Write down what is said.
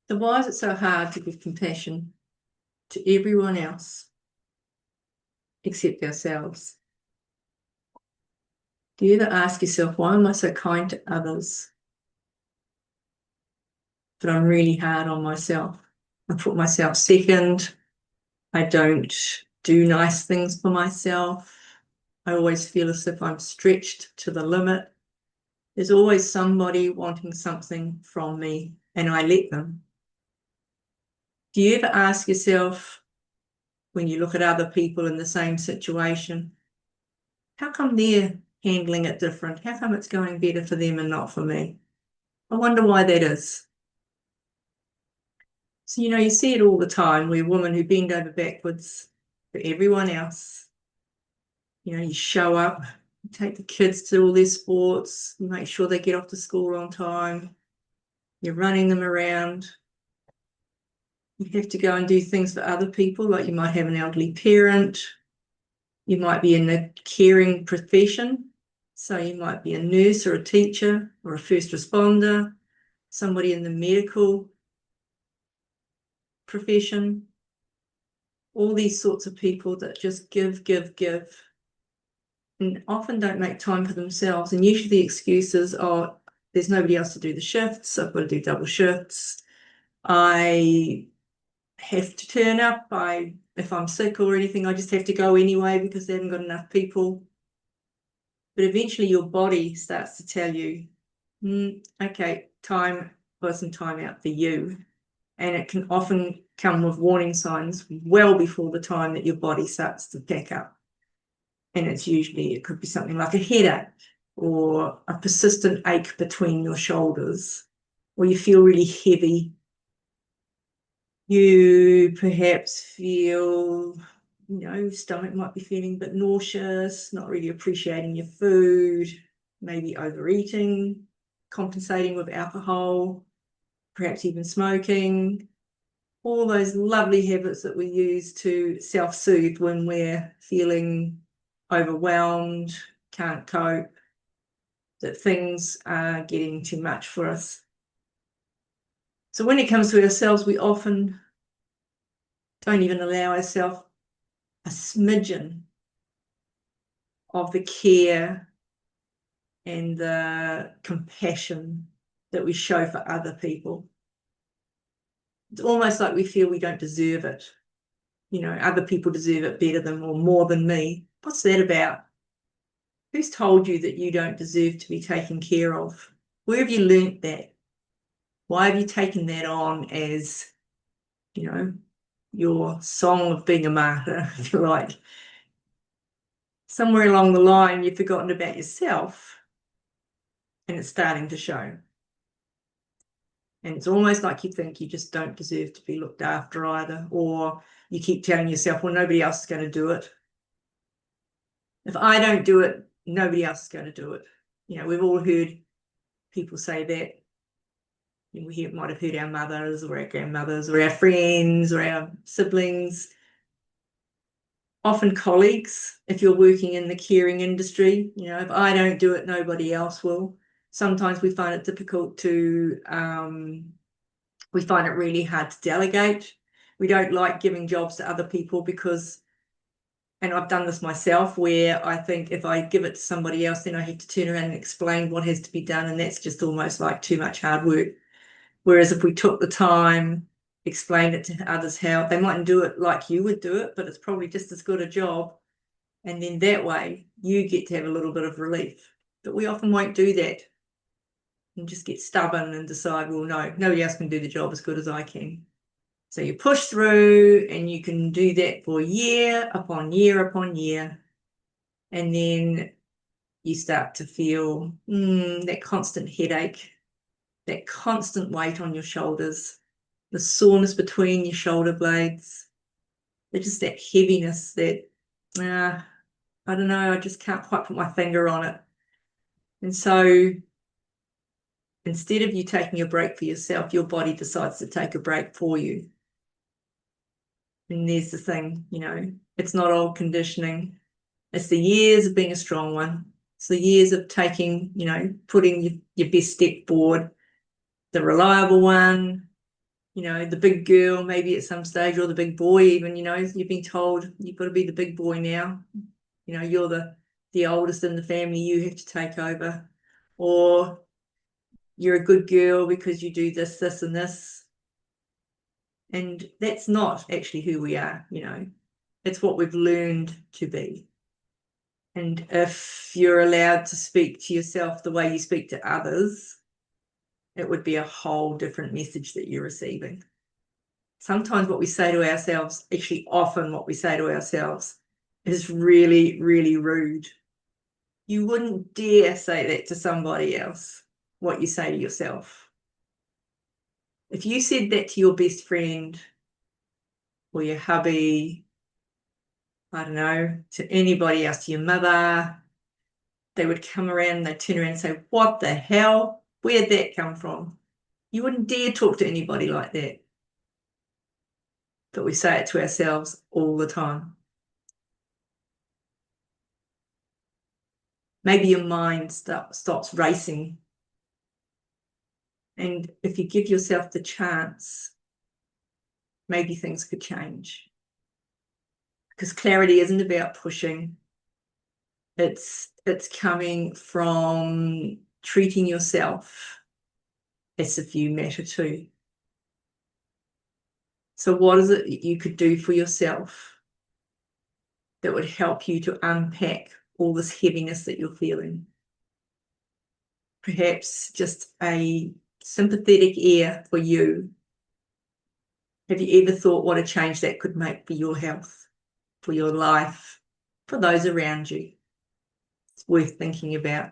So why is it so hard to give compassion to everyone else except ourselves? Do you ever ask yourself, why am I so kind to others, but I'm really hard on myself? I put myself second. I don't do nice things for myself. I always feel as if I'm stretched to the limit. There's always somebody wanting something from me, and I let them. Do you ever ask yourself, when you look at other people in the same situation, how come they're handling it different? How come it's going better for them and not for me? I wonder why that is. So, you see it all the time where women who bend over backwards for everyone else. You show up, you take the kids to all their sports, you make sure they get off to school on time, you're running them around. You have to go and do things for other people, like you might have an elderly parent, you might be in a caring profession, so you might be a nurse or a teacher or a first responder, somebody in the medical profession, all these sorts of people that just give, and often don't make time for themselves. And usually the excuses are, there's nobody else to do the shifts, I've got to do double shifts, I have to turn up, if I'm sick or anything, I just have to go anyway because they haven't got enough people. But eventually your body starts to tell you, okay, time wasn't time out for you. And it can often come with warning signs well before the time that your body starts to pack up. And it could be something like a headache or a persistent ache between your shoulders, or you feel really heavy. You perhaps feel, stomach might be feeling a bit nauseous, not really appreciating your food, maybe overeating, compensating with alcohol, perhaps even smoking, all those lovely habits that we use to self-soothe when we're feeling overwhelmed, can't cope, that things are getting too much for us. So when it comes to ourselves, we often don't even allow ourselves a smidgen of the care and the compassion that we show for other people. It's almost like we feel we don't deserve it. Other people deserve it better than or more than me. What's that about? Who's told you that you don't deserve to be taken care of? Where have you learnt that? Why have you taken that on as, your song of being a martyr, if you like? Somewhere along the line, you've forgotten about yourself, and it's starting to show. And it's almost like you think you just don't deserve to be looked after either, or you keep telling yourself, well, nobody else is going to do it. If I don't do it, nobody else is going to do it. We've all heard people say that. We might have heard our mothers or our grandmothers or our friends or our siblings, often colleagues, if you're working in the caring industry. If I don't do it, nobody else will. Sometimes we find it difficult to, we find it really hard to delegate. We don't like giving jobs to other people because, and I've done this myself, where I think if I give it to somebody else, then I have to turn around and explain what has to be done, and that's just almost like too much hard work. Whereas if we took the time, explained it to others how, they mightn't do it like you would do it, but it's probably just as good a job. And then that way you get to have a little bit of relief. But we often won't do that and just get stubborn and decide, well, no, nobody else can do the job as good as I can. So you push through, and you can do that for year upon year upon year. And then you start to feel that constant headache, that constant weight on your shoulders, the soreness between your shoulder blades, just that heaviness that, I don't know, I just can't quite put my finger on it. And so instead of you taking a break for yourself, your body decides to take a break for you. And there's the thing, it's not old conditioning. It's the years of being a strong one. It's the years of taking, putting your best step forward, the reliable one, you know, the big girl maybe at some stage, or the big boy even, you know, you've been told you've got to be the big boy now. You know, you're the oldest in the family, you have to take over. Or you're a good girl because you do this, this, and this. And that's not actually who we are, you know. It's what we've learned to be. And if you're allowed to speak to yourself the way you speak to others, it would be a whole different message that you're receiving. Sometimes what we say to ourselves, actually often what we say to ourselves, is really, really rude. You wouldn't dare say that to somebody else, what you say to yourself. If you said that to your best friend or your hubby, I don't know, to anybody else, to your mother, they would come around and they'd turn around and say, what the hell? Where'd that come from? You wouldn't dare talk to anybody like that. But we say it to ourselves all the time. Maybe your mind stops racing. And if you give yourself the chance, maybe things could change. Because clarity isn't about pushing. It's coming from treating yourself as if you matter too. So what is it you could do for yourself that would help you to unpack all this heaviness that you're feeling? Perhaps just a sympathetic ear for you. Have you ever thought what a change that could make for your health, for your life, for those around you? It's worth thinking about.